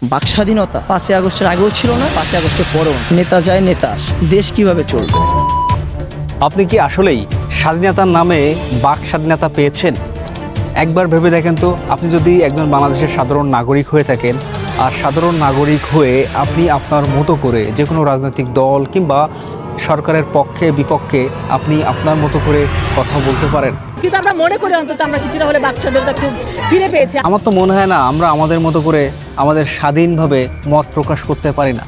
বাক স্বাধীনতা 5ই আগস্টের আগেও ছিল না, 5ই আগস্টের পরেও না। নেতা যায় নেতা আসে, দেশ কিভাবে চলবে? আপনি কি আসলেই স্বাধীনতার নামে বাক স্বাধীনতা পেয়েছেন? একবার ভেবে দেখেন তো, আপনি যদি একজন বাংলাদেশের সাধারণ নাগরিক হয়ে থাকেন, আর সাধারণ নাগরিক হয়ে আপনি আপনার মতো করে যে কোনো রাজনৈতিক দল কিংবা সরকারের পক্ষে বিপক্ষে আপনি আপনার মতো করে কথা বলতে পারেন। কিন্তু আমরা মনে করি অন্তত আমরা কিছুটা হলে বাক স্বাধীনতা খুব ফিরে পেয়েছি। আমার তো মনে হয় না আমরা আমাদের মতো করে আমাদের স্বাধীনভাবে মত প্রকাশ করতে পারি না।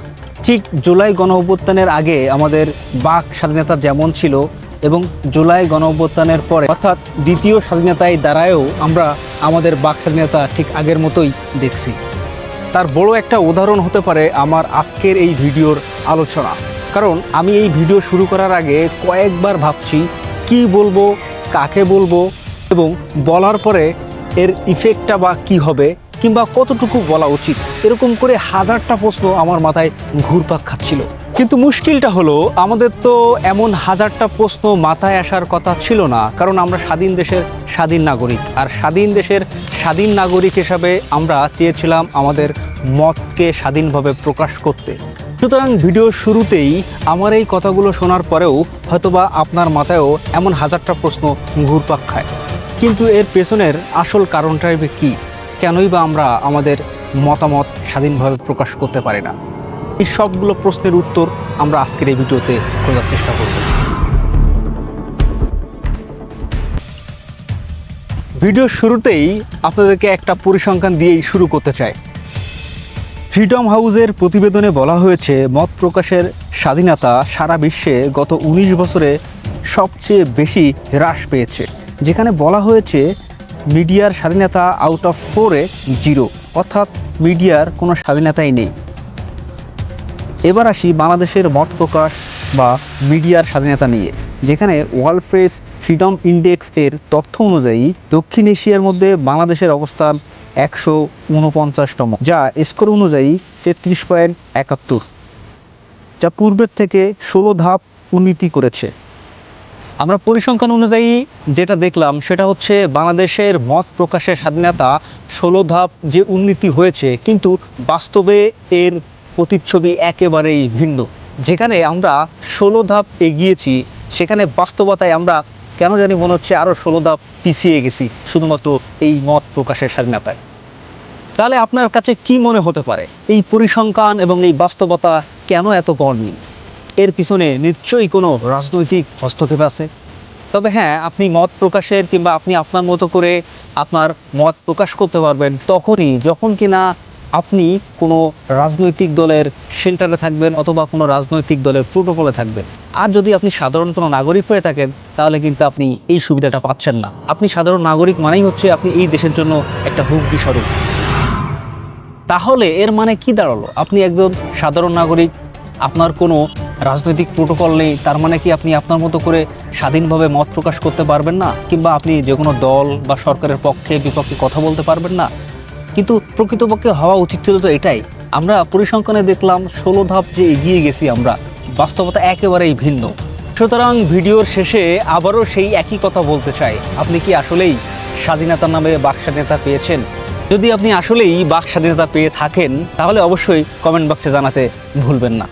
ঠিক জুলাই গণঅভ্যুত্থানের আগে আমাদের বাক স্বাধীনতা যেমন ছিল এবং জুলাই গণঅভ্যুত্থানের পরে অর্থাৎ দ্বিতীয় স্বাধীনতায় দ্বারায়ও আমরা আমাদের বাক স্বাধীনতা ঠিক আগের মতোই দেখছি। তার বড় একটা উদাহরণ হতে পারে আমার আজকের এই ভিডিওর আলোচনা। কারণ আমি এই ভিডিও শুরু করার আগে কয়েকবার ভাবছি কি বলবো, কাকে বলবো এবং বলার পরে এর ইফেক্টটা বা কী হবে কিংবা কতটুকু বলা উচিত, এরকম করে হাজারটা প্রশ্ন আমার মাথায় ঘুরপাক খাচ্ছিল। কিন্তু মুশকিলটা হলো আমাদের তো এমন হাজারটা প্রশ্ন মাথায় আসার কথা ছিল না, কারণ আমরা স্বাধীন দেশের স্বাধীন নাগরিক। আর স্বাধীন দেশের স্বাধীন নাগরিক হিসাবে আমরা চেয়েছিলাম আমাদের মতকে স্বাধীনভাবে প্রকাশ করতে। সুতরাং ভিডিও শুরুতেই আমার এই কথাগুলো শোনার পরেও হয়তোবা আপনার মাথায়ও এমন হাজারটা প্রশ্ন ঘুরপাক খায়। কিন্তু এর পেছনের আসল কারণটাই বা কী? কেনই বা আমরা আমাদের মতামত স্বাধীনভাবে প্রকাশ করতে পারি না? এই সবগুলো প্রশ্নের উত্তর আমরা আজকের এই ভিডিওতে খোঁজার চেষ্টা করব। ভিডিওর শুরুতেই আপনাদেরকে একটা পরিসংখ্যান দিয়েই শুরু করতে চাই। ফ্রিডম হাউসের প্রতিবেদনে বলা হয়েছে মত প্রকাশের স্বাধীনতা সারা বিশ্বে গত 19 বছরে সবচেয়ে বেশি হ্রাস পেয়েছে, যেখানে বলা হয়েছে মিডিয়ার স্বাধীনতা আউট অফ 4-এ 0, অর্থাৎ মিডিয়ার কোনো স্বাধীনতাই নেই। এবার আসি বাংলাদেশের মত প্রকাশ বা মিডিয়ার স্বাধীনতা নিয়ে, যেখানে ওয়ার্ল্ড প্রেস ফ্রিডম ইন্ডেক্স এর তথ্য অনুযায়ী দক্ষিণ এশিয়ার মধ্যে বাংলাদেশের অবস্থান 149তম, যা স্কোর অনুযায়ী 33.71, যা পূর্বের থেকে 16 ধাপ উন্নতি করেছে। আমরা পরিসংখ্যান অনুযায়ী যেটা দেখলাম সেটা হচ্ছে বাংলাদেশের মত প্রকাশের স্বাধীনতা 16 ধাপ যে উন্নতি হয়েছে, কিন্তু বাস্তবে এর প্রতিচ্ছবি একেবারেই ভিন্ন। যেখানে আমরা 16 ধাপ এগিয়েছি, সেখানে বাস্তবতায় আমরা কেন জানি মনে হচ্ছে আরও 16 ধাপ পিছিয়ে গেছি শুধুমাত্র এই মত প্রকাশের স্বাধীনতায়। তাহলে আপনার কাছে কি মনে হতে পারে এই পরিসংখ্যান এবং এই বাস্তবতা কেন এত গরমিল? এর পিছনে নিশ্চয়ই কোনো রাজনৈতিক হস্তক্ষেপ আছে। তবে হ্যাঁ, আপনি মত প্রকাশের কিংবা আপনি আপনার মতো করে আপনার মত প্রকাশ করতে পারবেন তখনই যখন কিনা আপনি কোনো রাজনৈতিক দলের শেল্টারে থাকবেন অথবা কোনো রাজনৈতিক দলের প্রোটোকলে থাকবেন। আর যদি আপনি সাধারণ কোনো নাগরিক হয়ে থাকেন তাহলে কিন্তু আপনি এই সুবিধাটা পাচ্ছেন না। আপনি সাধারণ নাগরিক মানেই হচ্ছে আপনি এই দেশের জন্য একটা হুমকি স্বরূপ। তাহলে এর মানে কি দাঁড়ালো? আপনি একজন সাধারণ নাগরিক, আপনার কোনো রাজনৈতিক প্রোটোকল নেই, তার মানে কি আপনি আপনার মতো করে স্বাধীনভাবে মত প্রকাশ করতে পারবেন না, কিংবা আপনি যে কোনো দল বা সরকারের পক্ষে বিপক্ষে কথা বলতে পারবেন না? কিন্তু প্রকৃতপক্ষে হওয়া উচিত ছিল তো এটাই। আমরা পরিসংখ্যানে দেখলাম 16 ধাপ যে এগিয়ে গেছি আমরা, বাস্তবতা একেবারেই ভিন্ন। সুতরাং ভিডিওর শেষে আবারও সেই একই কথা বলতে চাই, আপনি কি আসলেই স্বাধীনতার নামে বাক স্বাধীনতা পেয়েছেন? যদি আপনি আসলেই বাক স্বাধীনতা পেয়ে থাকেন তাহলে অবশ্যই কমেন্ট বক্সে জানাতে ভুলবেন না।